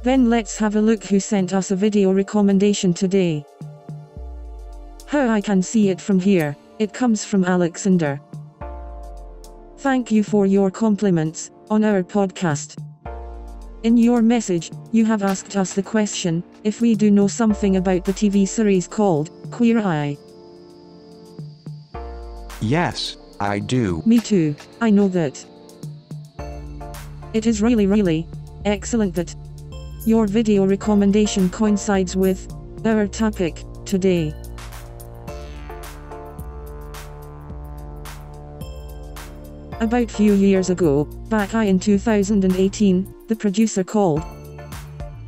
Then let's have a look who sent us a video recommendation today. How I can see it from here, it comes from Alexander. Thank you for your compliments on our podcast. In your message, you have asked us the question, if we do know something about the TV series called Queer Eye. Yes, I do. Me too, I know that. It is really excellent that your video recommendation coincides with our topic today. About few years ago, back in 2018, the producer called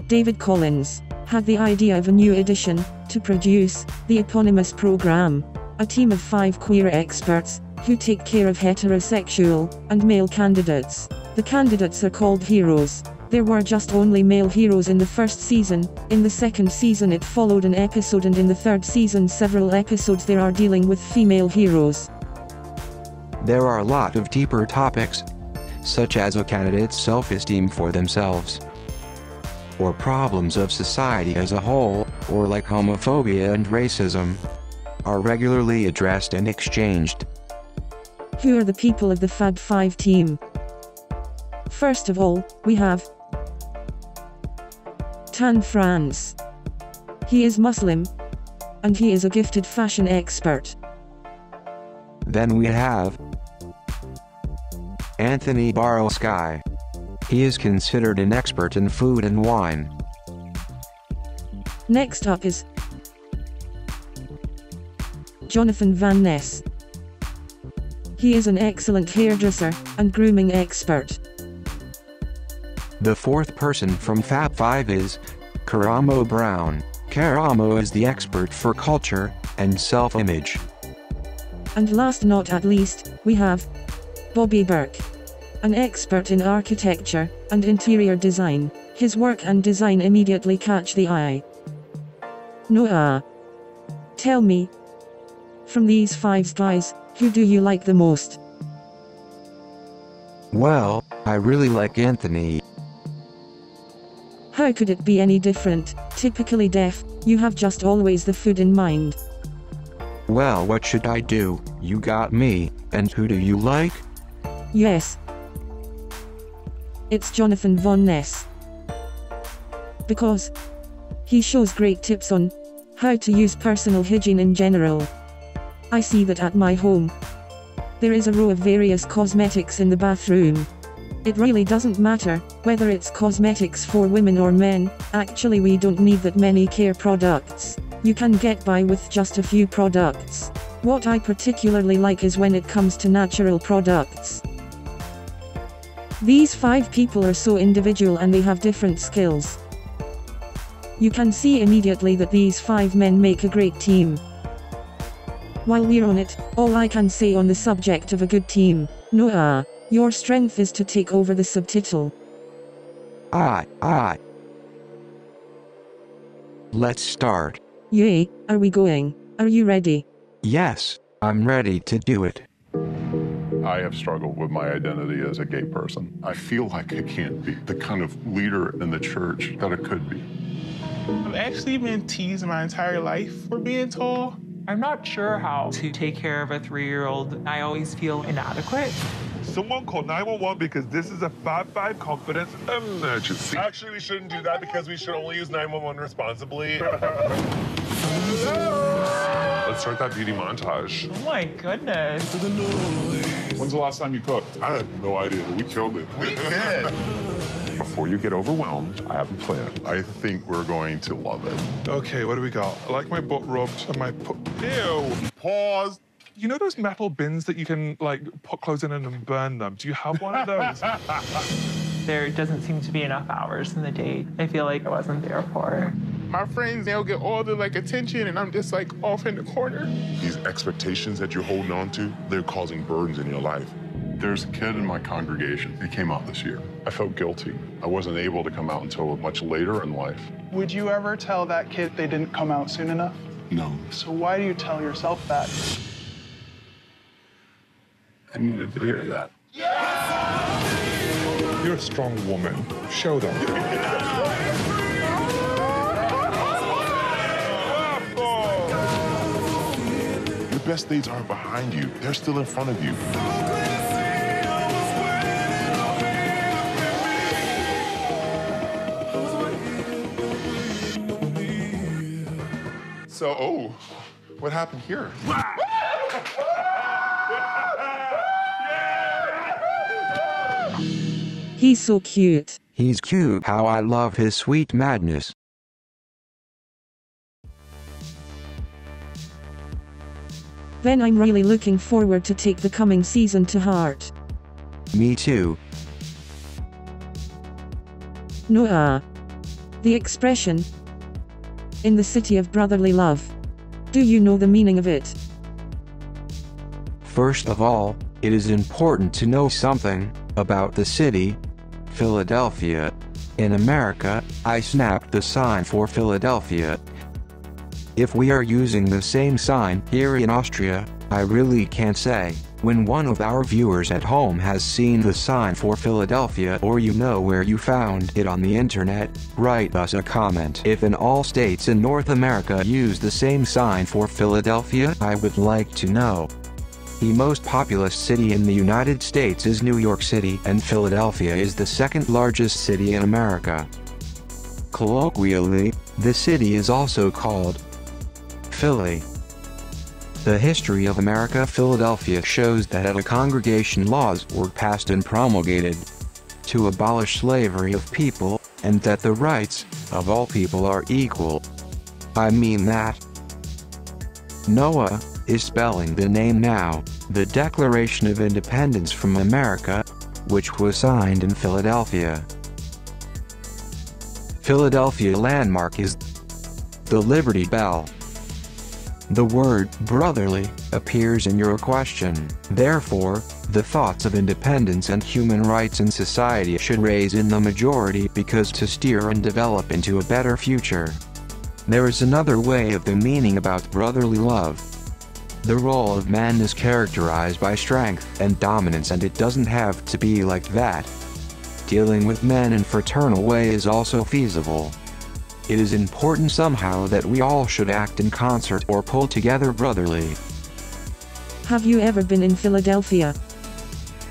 David Collins had the idea of a new edition to produce the eponymous program. A team of 5 queer experts who take care of heterosexual and male candidates. The candidates are called heroes. There were just only male heroes in the first season. In the second season it followed an episode, and in the third season several episodes there are dealing with female heroes. There are a lot of deeper topics, such as a candidate's self-esteem for themselves, or problems of society as a whole, or like homophobia and racism, are regularly addressed and exchanged. Who are the people of the Fab 5 team? First of all, we have Tan France. He is Muslim, and he is a gifted fashion expert. Then we have Anthony Barlsky. He is considered an expert in food and wine. Next up is Jonathan Van Ness. He is an excellent hairdresser and grooming expert. The fourth person from Fab 5 is Karamo Brown. Karamo is the expert for culture and self-image. And last not at least, we have Bobby Burke, an expert in architecture and interior design. His work and design immediately catch the eye. Noah, tell me, from these 5 guys, who do you like the most? Well, I really like Anthony. How could it be any different? Typically deaf, you have just always the food in mind. Well, what should I do? You got me. And who do you like? Yes. It's Jonathan Van Ness. Because he shows great tips on how to use personal hygiene in general. I see that at my home. There is a row of various cosmetics in the bathroom. It really doesn't matter whether it's cosmetics for women or men. Actually, we don't need that many care products. You can get by with just a few products. What I particularly like is when it comes to natural products. These 5 people are so individual and they have different skills. You can see immediately that these 5 men make a great team. While we're on it, all I can say on the subject of a good team, Noah, your strength is to take over the subtitle. Aye. Let's start. Yay, are we going? Are you ready? Yes, I'm ready to do it. I have struggled with my identity as a gay person. I feel like I can't be the kind of leader in the church that I could be. I've actually been teased my entire life for being tall. I'm not sure how to take care of a 3-year-old. I always feel inadequate. Someone call 911 because this is a Fab 5 confidence emergency. Actually, we shouldn't do that because we should only use 911 responsibly. Let's start that beauty montage. Oh my goodness. When's the last time you cooked? I have no idea. We killed it. We did. Before you get overwhelmed, I have a plan. I think we're going to love it. Okay, what do we got? I like my butt rubbed and my Ew. Pause. You know those metal bins that you can, like, put clothes in and burn them? Do you have one of those? There doesn't seem to be enough hours in the day I feel like I wasn't there for. My friends, they'll get all the attention and I'm just off in the corner. These expectations that you're holding on to, they're causing burdens in your life. There's a kid in my congregation. He came out this year. I felt guilty. I wasn't able to come out until much later in life. Would you ever tell that kid they didn't come out soon enough? No. So why do you tell yourself that? I needed to hear that. You're a strong woman. Show them. best days aren't behind you. They're still in front of you. So, oh, what happened here? He's so cute. He's cute. How I love his sweet madness. Then I'm really looking forward to take the coming season to heart. Me too. Noah. The expression, in the city of brotherly love. Do you know the meaning of it? First of all, it is important to know something about the city, Philadelphia. In America, I snapped the sign for Philadelphia. If we are using the same sign here in Austria, I really can't say. When one of our viewers at home has seen the sign for Philadelphia, or you know where you found it on the internet, write us a comment. If in all states in North America use the same sign for Philadelphia, I would like to know. The most populous city in the United States is New York City, and Philadelphia is the second largest city in America. Colloquially, the city is also called Philly. The history of America. Philadelphia shows that at a congregation laws were passed and promulgated to abolish slavery of people, and that the rights of all people are equal. I mean that. Noah is spelling the name now, the Declaration of Independence from America, which was signed in Philadelphia. Philadelphia landmark is the Liberty Bell. The word brotherly appears in your question. Therefore, the thoughts of independence and human rights in society should raise in the majority, because to steer and develop into a better future. There is another way of the meaning about brotherly love. The role of man is characterized by strength and dominance, and it doesn't have to be like that. Dealing with men in fraternal way is also feasible. It is important somehow that we all should act in concert or pull together brotherly. Have you ever been in Philadelphia?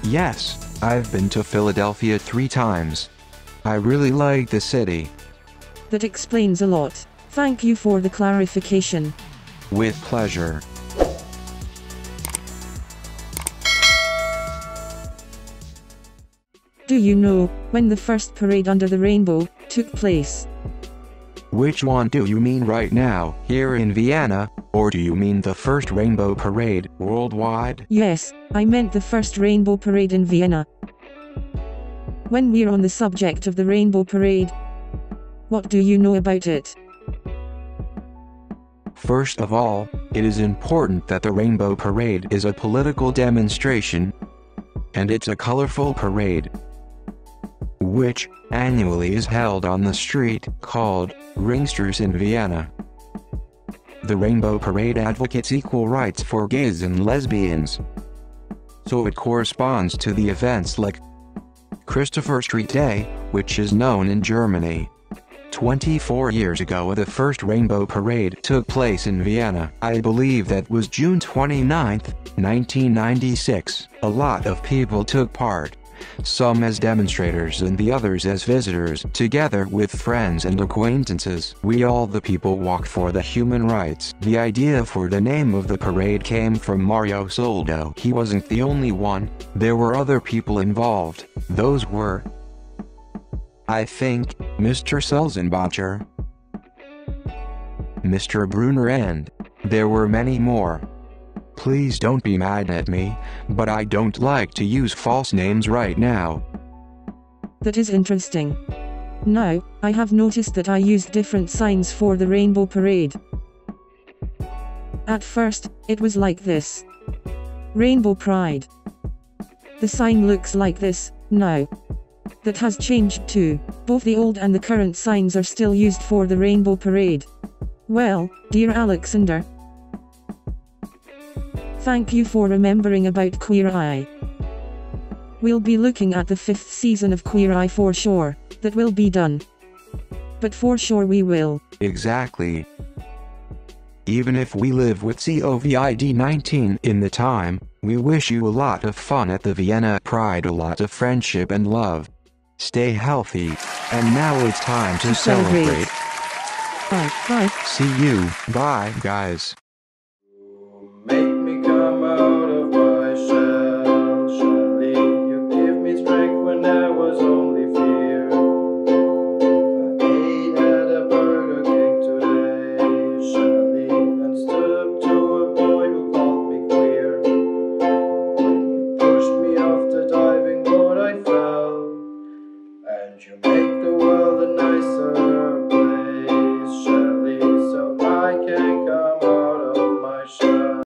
Yes, I've been to Philadelphia 3 times. I really like the city. That explains a lot. Thank you for the clarification. With pleasure. Do you know when the first parade under the rainbow took place? Which one do you mean right now, here in Vienna, or do you mean the first rainbow parade worldwide? Yes, I meant the first rainbow parade in Vienna. When we're on the subject of the rainbow parade, what do you know about it? First of all, it is important that the rainbow parade is a political demonstration, and it's a colorful parade, which annually is held on the street called Ringstrasse in Vienna. The Rainbow Parade advocates equal rights for gays and lesbians, so it corresponds to the events like Christopher Street Day, which is known in Germany. 24 years ago the first Rainbow Parade took place in Vienna. I believe that was June 29, 1996. A lot of people took part, some as demonstrators and the others as visitors. Together with friends and acquaintances, we all the people walked for the human rights. The idea for the name of the parade came from Mario Soldo. He wasn't the only one, there were other people involved. Those were, I think, Mr. Sulzenbacher, Mr. Brunner, and there were many more. Please don't be mad at me, but I don't like to use false names right now. That is interesting. Now, I have noticed that I used different signs for the rainbow parade. At first, it was like this. Rainbow Pride. The sign looks like this, now. That has changed too. Both the old and the current signs are still used for the rainbow parade. Well, dear Alexander, thank you for remembering about Queer Eye. We'll be looking at the 5th season of Queer Eye for sure. That will be done. But for sure we will. Exactly. Even if we live with COVID-19 in the time, we wish you a lot of fun at the Vienna Pride, a lot of friendship and love. Stay healthy. And now it's time to celebrate. Bye. Bye. See you. Bye, guys.